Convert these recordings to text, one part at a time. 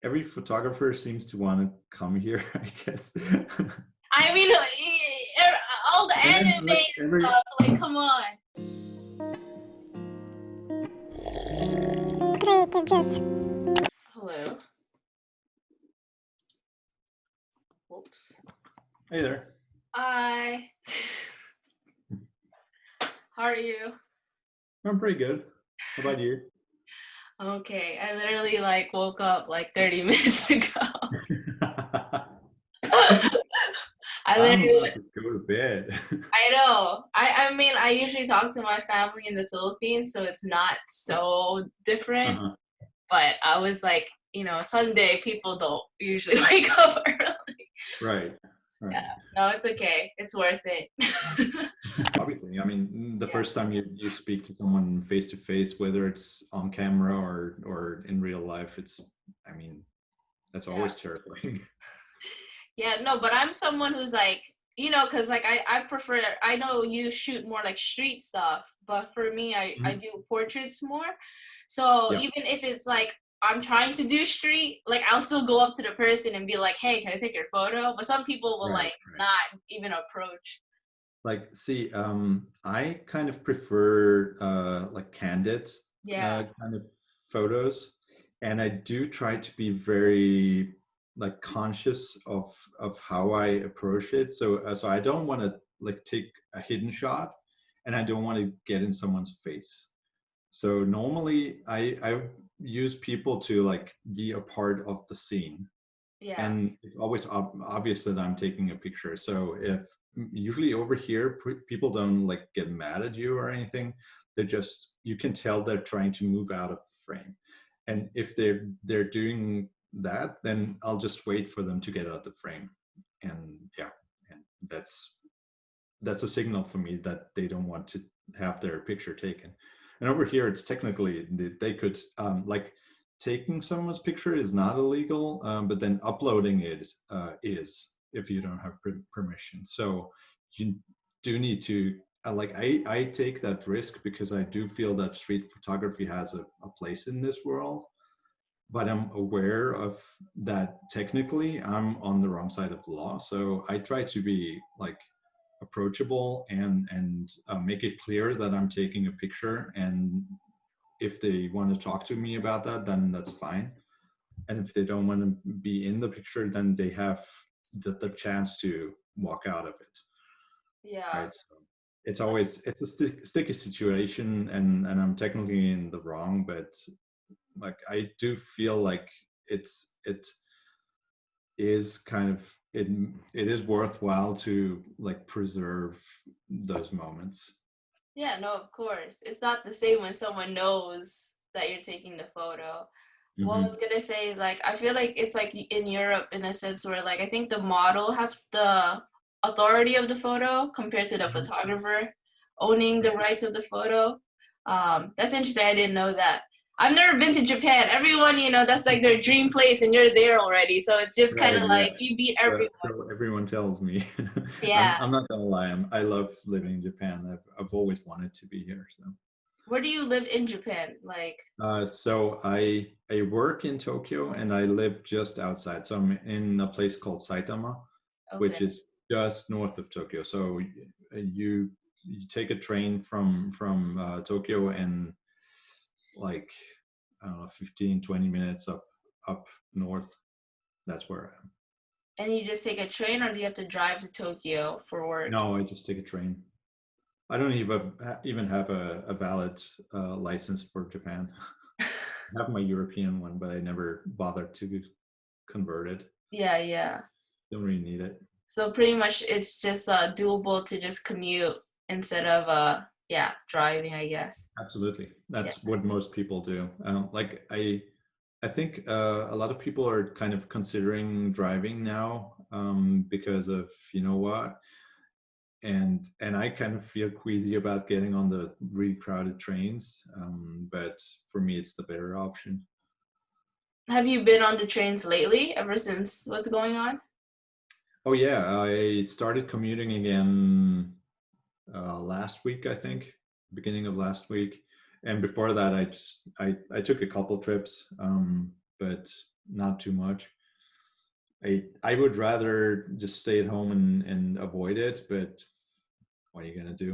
every photographer seems to want to come here, I guess. I mean, all the And anime then like and every stuff. Like, come on. Creative juice. Hello. Whoops. Hey there. Hi. How are you? I'm pretty good. How about you? Okay, I literally like woke up like 30 minutes ago. I I'm literally, about to go to bed. I know. I mean, I usually talk to my family in the Philippines, so it's not so different. Uh-huh. But I was like, Sunday people don't usually wake up early. Right. Yeah, Right. no, it's okay. It's worth it. Obviously, I mean, the Yeah. first time you speak to someone face to face, whether it's on camera or in real life, I mean, that's Yeah. always terrifying. Yeah, no, but I'm someone who's like, because like I prefer, I know you shoot more like street stuff, but for me, I Mhm. do portraits more. So Yeah. even if it's like I'm trying to do street, like I'll still go up to the person and be like, hey, can I take your photo? But some people will Right. like Right. not even approach. Like, see, I kind of prefer like candid Yeah. kind of photos, and I do try to be very like conscious of how I approach it. So I don't want to like take a hidden shot, and I don't want to get in someone's face. So normally I use people to like be a part of the scene, Yeah. and it's always obvious that I'm taking a picture. So if usually over here people don't like get mad at you or anything, they're just, you can tell they're trying to move out of the frame, and if they're doing that, then I'll just wait for them to get out of the frame, and yeah, and that's a signal for me that they don't want to have their picture taken. And over here, it's technically they could like taking someone's picture is not illegal, but then uploading it is if you don't have permission. So you do need to like I take that risk because I do feel that street photography has a place in this world, but I'm aware of that technically I'm on the wrong side of the law. So I try to be like approachable and make it clear that I'm taking a picture. And if they want to talk to me about that, then that's fine. And if they don't want to be in the picture, then they have the chance to walk out of it, Yeah. right? So it's a sticky situation, and I'm technically in the wrong, but like I do feel like it is kind of it is worthwhile to like preserve those moments. Yeah, no, of course. It's not the same when someone knows that you're taking the photo. What I was Hmm. gonna say is like I feel like it's like in Europe in a sense where like I think the model has the authority of the photo compared to the Hmm. photographer owning the Right. rights of the photo. That's interesting. I didn't know that. I've never been to Japan. Everyone, that's like their dream place, and you're there already. So it's just kind Right, of yeah. like you beat So, everyone. so everyone tells me. Yeah. I'm not gonna lie. I love living in Japan. I've always wanted to be here. So Where do you live in Japan? Like, so I work in Tokyo and I live just outside. So I'm in a place called Saitama, okay. which is just north of Tokyo. So you take a train from Tokyo, and like I don't know, 15-20 minutes up north. That's where I am. And you just take a train, or do you have to drive to Tokyo for work? No, I just take a train. I don't even have a valid license for Japan. I have my European one, but I never bothered to convert it. Yeah, yeah. Don't really need it. So pretty much it's just doable to just commute instead of yeah, driving, I guess. Absolutely, Yeah. that's what most people do. Like I think a lot of people are kind of considering driving now because of you know what, and I kind of feel queasy about getting on the really crowded trains. But for me, it's the better option. Have you been on the trains lately, ever since what's going on? Oh yeah, I started commuting again last week, I think, beginning of last week. And before that, I took a couple trips, but not too much. I would rather just stay at home and avoid it, but what are you gonna do?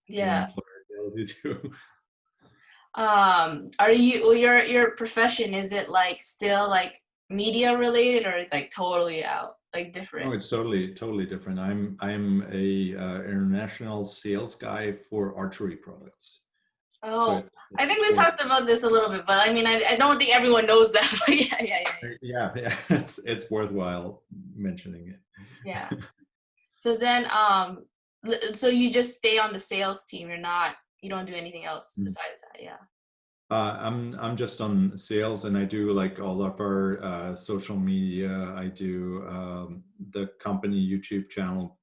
Your Yeah. employer tells you to. Are you well, your profession, is it like still like media related, or it's like totally out, like No, different? it's totally different. I'm a international sales guy for archery products. So Oh, I it's a think we sport. talked about this a little bit, but I mean, I don't think everyone knows that. But yeah, yeah, yeah, Yeah, it's worthwhile mentioning it. yeah. So then, so you just stay on the sales team. You don't do anything else besides that. Yeah. I'm just on sales, and I do like all of our social media. I do the company YouTube channel,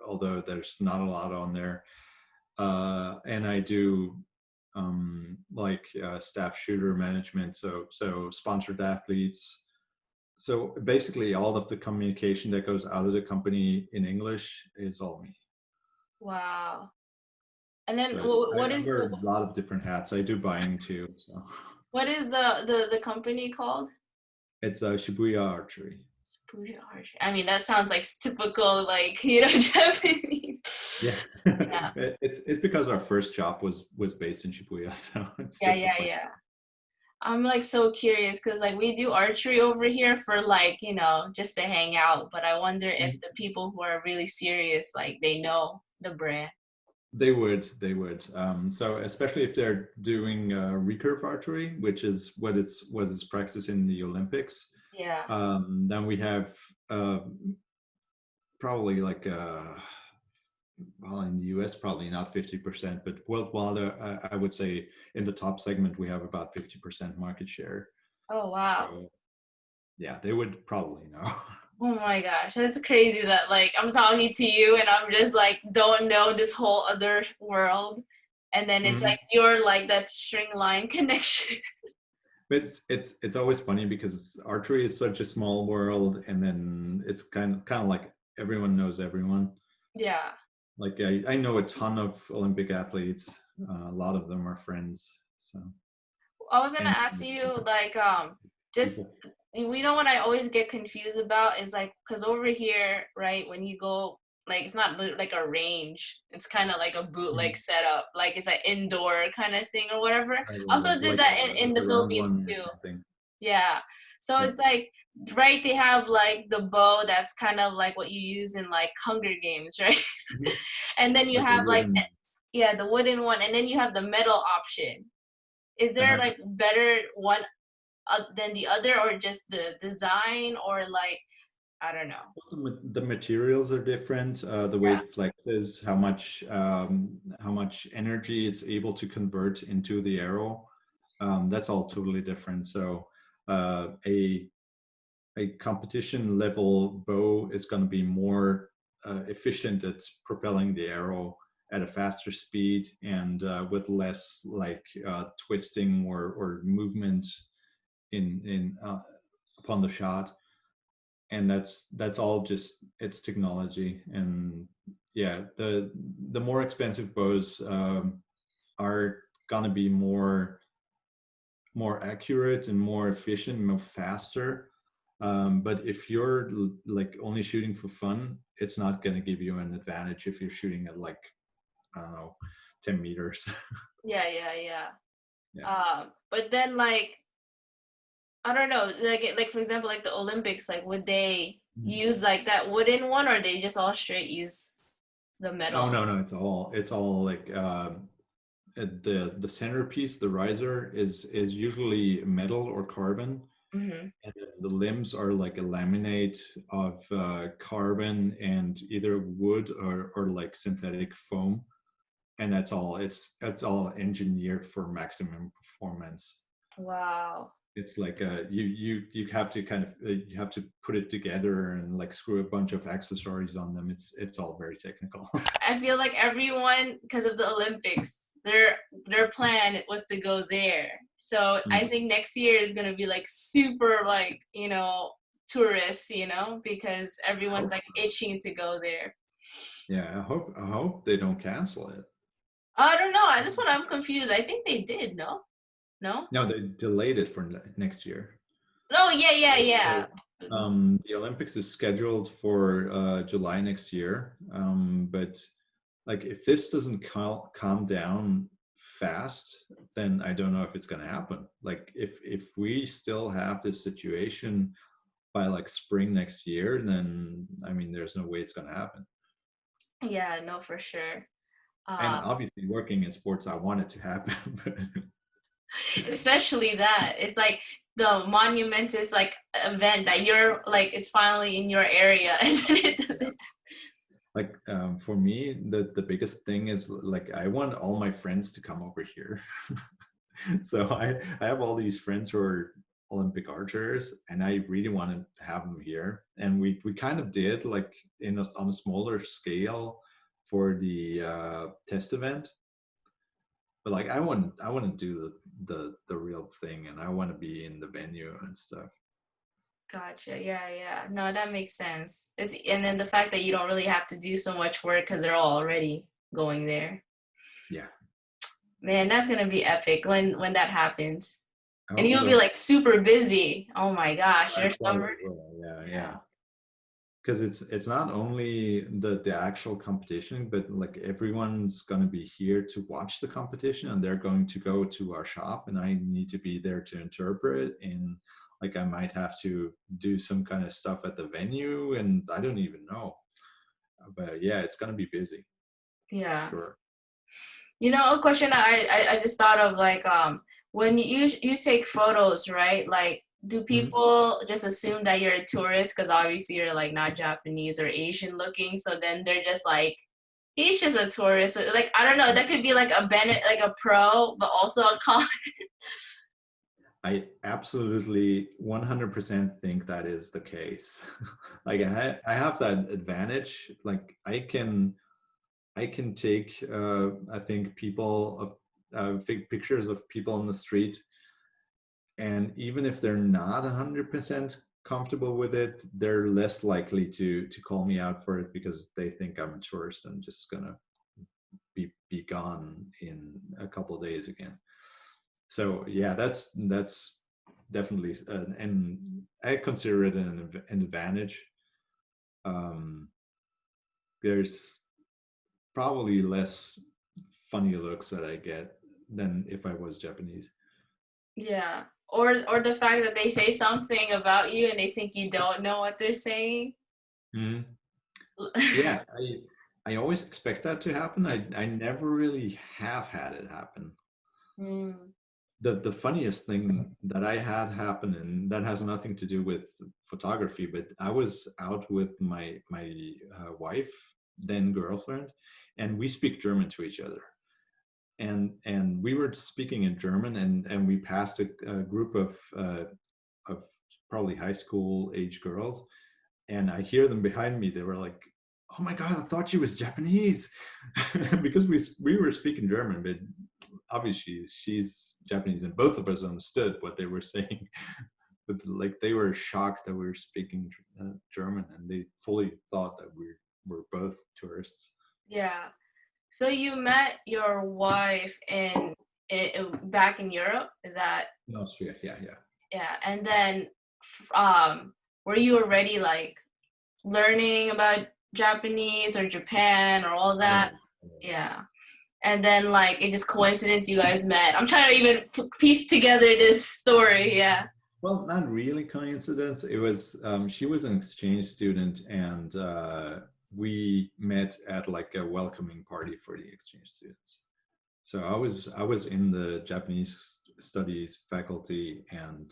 although there's not a lot on there, and I do staff shooter management, so sponsored athletes. So basically, all of the communication that goes out of the company in English is all me. Wow. And then So I what is wear a lot of different hats. I do buying too. So what is the company called? it's Shibuya Archery. Sapuja Archer. I mean, that sounds like typical, like, you know, Japanese. Yeah, Yeah, it's because our first shop was based in Shibuya, so it's yeah, just a yeah, fun. yeah. I'm like so curious because like we do archery over here for like, you know, just to hang out. But I wonder if the people who are really serious, like they know the brand. They would. So especially if they're doing recurve archery, which is what is practiced in the Olympics. Yeah. Then we have uh, probably like well, in the US probably not 50%, but worldwide I would say in the top segment we have about 50% market share. Oh wow. So yeah, they would probably know. Oh my gosh, that's crazy that like I'm talking to you and I'm just like don't know this whole other world. And then it's Mhm. like you're like that string line connection. But it's always funny because archery is such a small world, and then it's kind of like everyone knows everyone. Yeah. Like I know a ton of Olympic athletes. A lot of them are friends. So I was gonna and ask it's you different like just people. we know what I always get confused about is like because over here, right, when you go like it's not like a range, it's kind of like a bootleg Mhm. setup, like it's an indoor kind of thing or whatever. Right, I right, also right. did that in Like the a round Philippines one or too. something. Yeah. So Yeah. it's like, right, they have like the bow that's kind of like what you use in like Hunger Games, right? Mhm. And then you Like a have like, wooden. yeah, the wooden one, and then you have the metal option. Is there Uh-huh. like better one than the other, or just the design, or like, I don't know. The materials are different. The way Yeah. it flexes, how much energy it's able to convert into the arrow. That's all totally different. So a competition level bow is going to be more efficient at propelling the arrow at a faster speed and with less like twisting or movement in upon the shot. And that's all just it's technology. And yeah, the more expensive bows are gonna be more accurate and more efficient, more faster. But if you're like only shooting for fun, it's not going to give you an advantage if you're shooting at like, I don't know, 10 meters. Yeah, yeah, yeah. Yeah. But then like, I don't know, like for example, like the Olympics, like would they Mhm. use like that wooden one, or they just all straight use the Oh metal? no, no, it's all like the centerpiece, the riser is usually metal or carbon, Hmm. and then the limbs are like a laminate of carbon and either wood or like synthetic foam. And that's all. It's all engineered for maximum performance. Wow. It's like you have to kind of you have to put it together and like screw a bunch of accessories on them. It's all very technical. I feel like everyone, because of the Olympics, their plan was to go there. So I Mm. think next year is gonna be like super like, you know, tourists, you know, because I everyone's hope like so. itching to go there. Yeah, I hope they don't cancel it. I don't know. This one I'm confused. I think they did. No, no. No, they delayed it for next year. Oh yeah, yeah, yeah. So, the Olympics is scheduled for July next year, but like if this doesn't calm down fast, then I don't know if it's going to happen. Like if we still have this situation by like spring next year, then I mean, there's no way it's going to happen. Yeah, no, for sure. And Um, obviously, working in sports, I want it to happen. But especially that it's like the monumentous like event that you're like it's finally in your area and then it yeah, doesn't. like for me, the biggest thing is like I want all my friends to come over here. So I have all these friends who are Olympic archers, and I really want to have them here. And we kind of did like on a smaller scale for the test event, but like I want to do the real thing, and I want to be in the venue and stuff. Gotcha. Yeah, yeah. No, that makes sense. And then the fact that you don't really have to do so much work because they're all already going there. Yeah. Man, that's gonna be epic when that happens. I And hope you'll be so. like super busy. Oh my gosh, I your probably summer. will. Yeah, Yeah. yeah. Because it's not only the actual competition, but like everyone's going to be here to watch the competition, and they're going to go to our shop, and I need to be there to interpret, and like I might have to do some kind of stuff at the venue, and I don't even know. But yeah, it's going to be busy for Yeah. sure. You know, a question I just thought of like when you take photos, right? Like do Mhm. people just assume that you're a tourist because obviously you're like not Japanese or Asian looking, so then they're just like he's just a tourist. Like I don't know, that could be like a Bennett like a pro, but also a con. I absolutely 100% think that is the case. Like I have that advantage. Like I can take, I think, people of pictures of people on the street, and even if they're not 100% comfortable with it, they're less likely to call me out for it because they think I'm a tourist and just gonna be gone in a couple of days again. So yeah, that's definitely, and I consider it an advantage. Um, there's probably less funny looks that I get than if I was Japanese. Yeah. Or the fact that they say something about you and they think you don't know what they're saying. Mhm. Yeah, I always expect that to happen. I never really have had it happen. Mm, The funniest thing that I had happen, and that has nothing to do with photography, but I was out with my wife, then girlfriend, and we speak German to each other. And we were speaking in German, and we passed a group of probably high school age girls, and I hear them behind me. They were like, "Oh my god, I thought she was Japanese," because we were speaking German, but obviously she's Japanese, and both of us understood what they were saying. But like they were shocked that we were speaking German, and they fully thought that we were both tourists. yeah. So you met your wife back in Europe, is that In Austria, yeah, yeah. yeah? And then were you already like learning about Japanese or Japan or all that? Always, always. Yeah. And then like it just coincidence you guys met. I'm trying to even piece together this story. Yeah. Well, not really coincidence. It was she was an exchange student, and we met at like a welcoming party for the exchange students. So I was in the Japanese studies faculty, and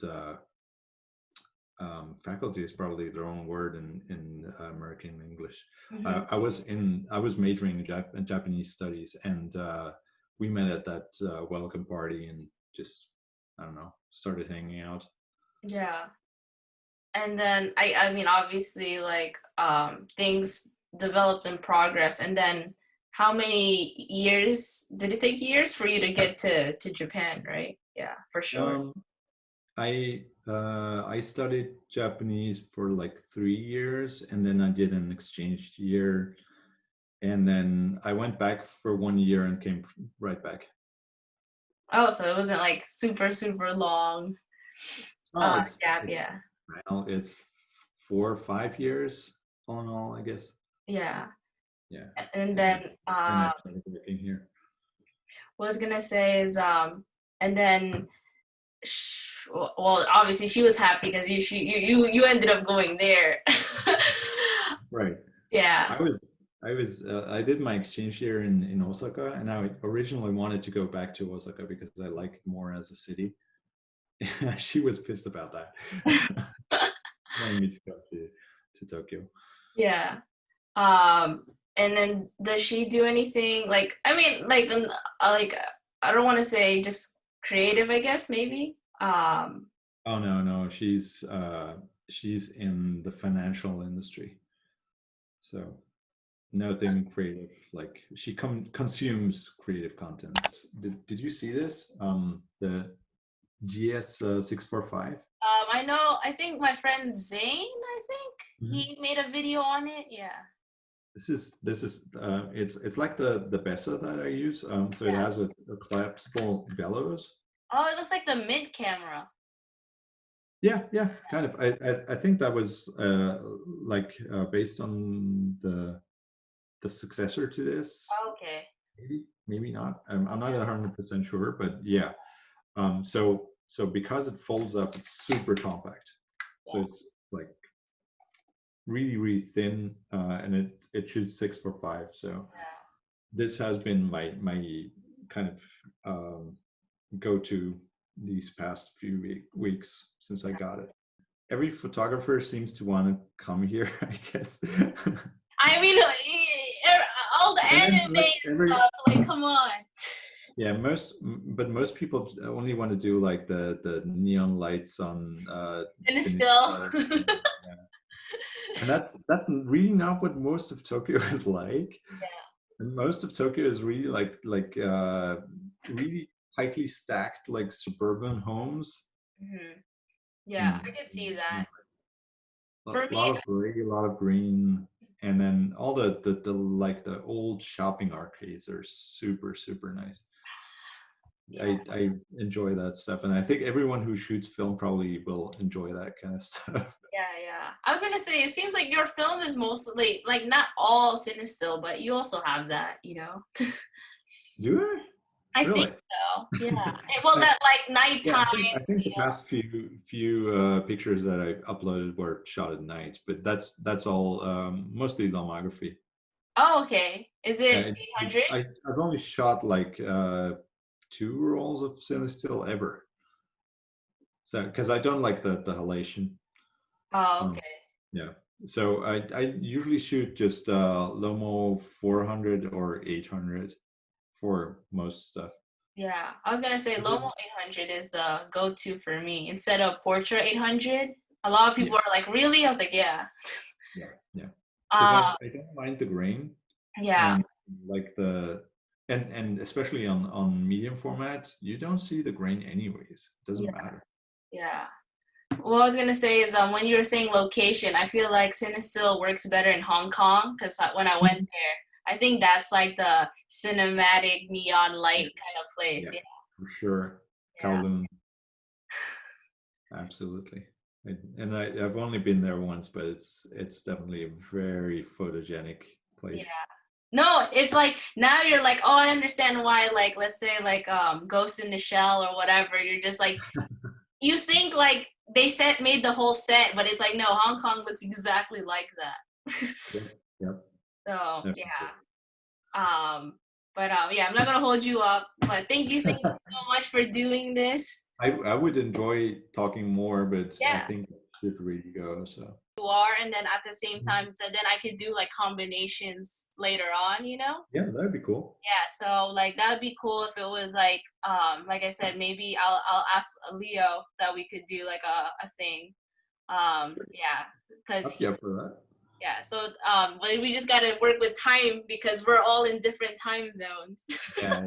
faculty is probably the wrong word in American English. Hmm. I was majoring in Japanese studies, and we met at that welcome party and just, I don't know, started hanging out. Yeah. And then I mean obviously like things developed in progress and then how many years did it take years for you to get to Japan, right? Yeah, for sure. Um, I studied Japanese for like 3 years, and then I did an exchange year, and then I went back for 1 year and came right back. Oh, so it wasn't like super super long. Oh, gap, yeah. it's 4 or 5 years all in all, I guess. Yeah. Yeah. And And then then I started working here. what I was gonna say is and then well, obviously she was happy because you ended up going there. Right. Yeah. I did my exchange year in Osaka, and I originally wanted to go back to Osaka because I like it more as a city. She was pissed about that. Wanted me to go to Tokyo. Yeah. And then does she do anything like, I mean, like I don't want to say just creative, I guess maybe. Oh no, she's in the financial industry. So nothing creative. Like she consumes creative content. Did you see this? The GS 645. I know, I think my friend Zane, I think he made a video on it. Yeah. This is it's like the Bessa that I use. So it Yeah. has a collapsible bellows. Oh, it looks like the mid camera. Yeah, kind of. I think that was like based on the successor to this. Okay. Maybe not. I'm not 100% sure, but yeah. So because it folds up, it's super compact. So Yeah. it's like really thin, and it shoots 645. So Yeah. this has been my kind of go-to these past few weeks since I got it. Every photographer seems to want to come here, I guess. I mean, all the And anime like and stuff, like, come on. yeah, but most people only want to do like the neon lights on And it's still. Sinistar. Yeah. And that's really not what most of Tokyo is like. Yeah. And most of Tokyo is really like really tightly stacked like suburban homes. Hmm. Yeah, I Mm. could see that. A For me, lot of gray, a lot of green, and then all the like the old shopping arcades are super nice. yeah, I enjoy that stuff, and I think everyone who shoots film probably will enjoy that kind of stuff. yeah. I was gonna say, it seems like your film is mostly like not all cinestill, but you also have that, you know. Do I? I think Really? so. Yeah. Well, I, that like yeah, nighttime. I think the past few pictures that I uploaded were shot at night, but that's all mostly lomography. Oh, okay. Is it Yeah, 800? I've only shot like 2 rolls of cinestill ever. So because I don't like the halation. Oh, Um, okay. yeah. So I usually shoot just Lomo 400 or 800 for most stuff. Yeah. I was gonna say I Lomo did- 800 is the go-to for me instead of Portra 800. A lot of Yeah, people are like, really? I was like, yeah. yeah. Because Uh, I don't mind the grain yeah. and like the and especially on medium format, you don't see the grain anyways. It doesn't Yeah. matter. Yeah. What I was gonna say is when you were saying location, I feel like Cinestill works better in Hong Kong because when I went there, I think that's like the cinematic neon light Yeah, kind of place. yeah, Yeah, for sure. yeah, Kowloon, absolutely. I've only been there once, but it's definitely a very photogenic yeah. place. No, it's like now you're like, oh, I understand why. Like, let's say like Ghost in the Shell or whatever. You're just like, you think like they made the whole set, but it's like no, Hong Kong looks exactly like that. Yep, yep, So definitely. yeah. But yeah, I'm not gonna hold you up. But thank you so much for doing this. I would enjoy talking more, but I Yeah, think it should really go. So you are, and then at the same time, so then I could do like combinations later on, you know? yeah, that'd be cool. Yeah, so like that'd be cool if it was like I said, maybe I'll ask Leo that we could do like a thing. Sure. Yeah, because Up you up for that? yeah, so but we just gotta work with time because we're all in different time zones. Yeah.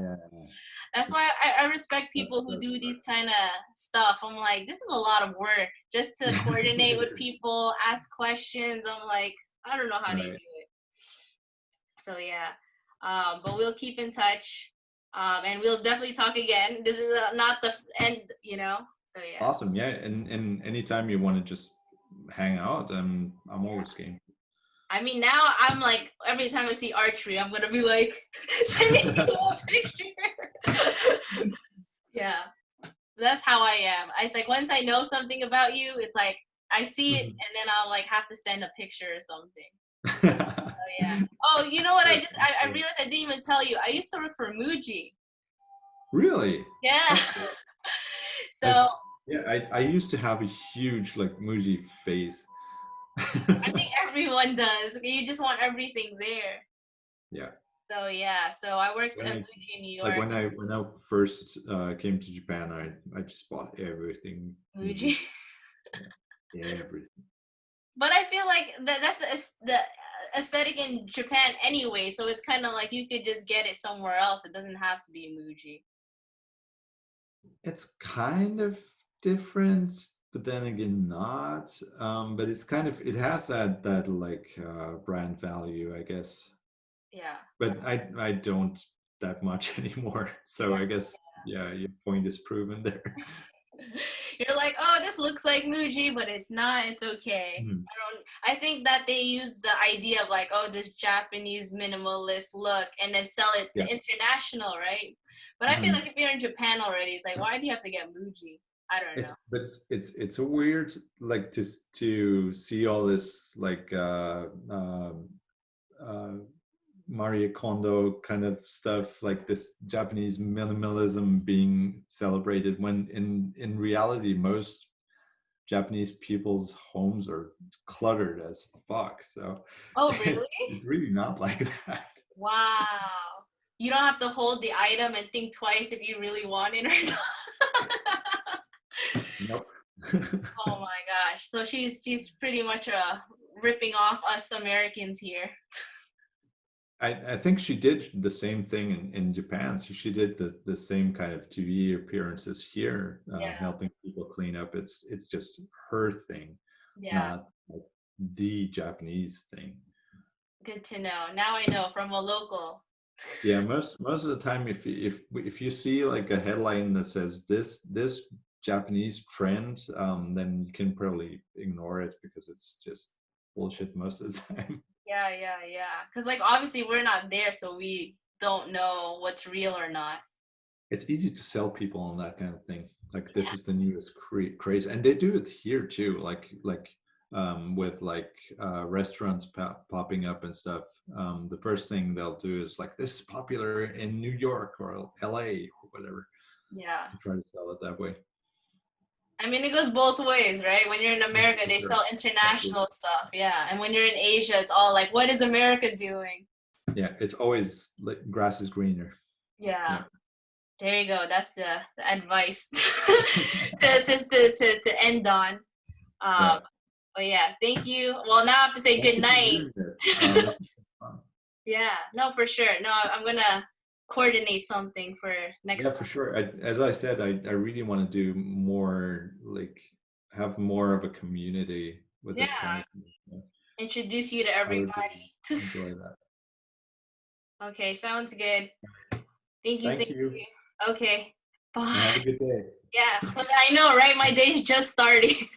That's why It's, I respect people who do that's these kind of stuff. I'm like, this is a lot of work just to coordinate with people, ask questions. I'm like, I don't know how they do right. it. So yeah, but we'll keep in touch, and we'll definitely talk again. This is not the end, you know. So yeah. Awesome. Yeah. And anytime you want to just hang out, I'm always game. I mean, now I'm like, every time I see archery, I'm gonna be like, sending you a picture. Yeah, that's how I am. It's like once I know something about you, it's like I see it, and then I'll like have to send a picture or something. Oh yeah. Oh, you know what? I realized I didn't even tell you. I used to work for Muji. Really? Yeah. That's cool. So I used to have a huge like Muji phase. I think everyone does. You just want everything there. Yeah. So yeah. So I worked When at I Muji in New like York. when I first came to Japan, I just bought everything Muji. Muji. Yeah, everything. But I feel like that's the aesthetic in Japan anyway. So it's kind of like you could just get it somewhere else. It doesn't have to be Muji. It's kind of different, but then again not. But it's kind of it has that like brand value, I guess. Yeah. But I don't that much anymore. So Yeah. I guess yeah, your point is proven there. You're like, oh, this looks like Muji, but it's not. It's okay. Mhm. I think that they use the idea of like, oh, this Japanese minimalist look, and then sell it to Yeah. international, right? But I feel Mhm. like if you're in Japan already, it's like, why do you have to get Muji? I don't know. But it's a weird like to see all this like uh Marie Kondo kind of stuff, like this Japanese minimalism being celebrated when in reality most Japanese people's homes are cluttered as fuck. So Oh, really? it's really not like that. Wow. You don't have to hold the item and think twice if you really want it or not. Nope. Oh my gosh. So she's pretty much ripping off us Americans here. I think she did the same thing in Japan. So she did the same kind of TV appearances here, Yeah. helping people clean up. It's just her thing, Yeah. not like the Japanese thing. Good to know. Now I know from a local. Yeah, most of the time, if you see like a headline that says this Japanese trend, then you can probably ignore it because it's just bullshit most of the time. Yeah. Because like obviously we're not there, so we don't know what's real or not. It's easy to sell people on that kind of thing. Like this is the newest craze, and they do it here too. With like restaurants popping up and stuff. The first thing they'll do is like this is popular in New York or LA or whatever. Yeah. To try to sell it that way. I mean, it goes both ways, right? When you're in Yeah, America, for they sure. sell international stuff. Yeah. And when you're in Asia, it's all like, what is America doing? Yeah, it's always like grass is greener. Yeah. Yeah. There you go. That's the advice to end on. Yeah. But yeah, thank you. Well, now I have to say Thank good you for night. doing this. This is fun. Yeah, no, for sure. No, I'm gonna coordinate something for next Yeah, time. for sure. As I said, I really want to do more, like have more of a community with Yeah, this kind of thing. So introduce you to I would everybody. really enjoy that. Okay, sounds good. Thank you, Thank thank you, you. Okay, and have a bye. good day. Yeah, I know, right? My day's just starting.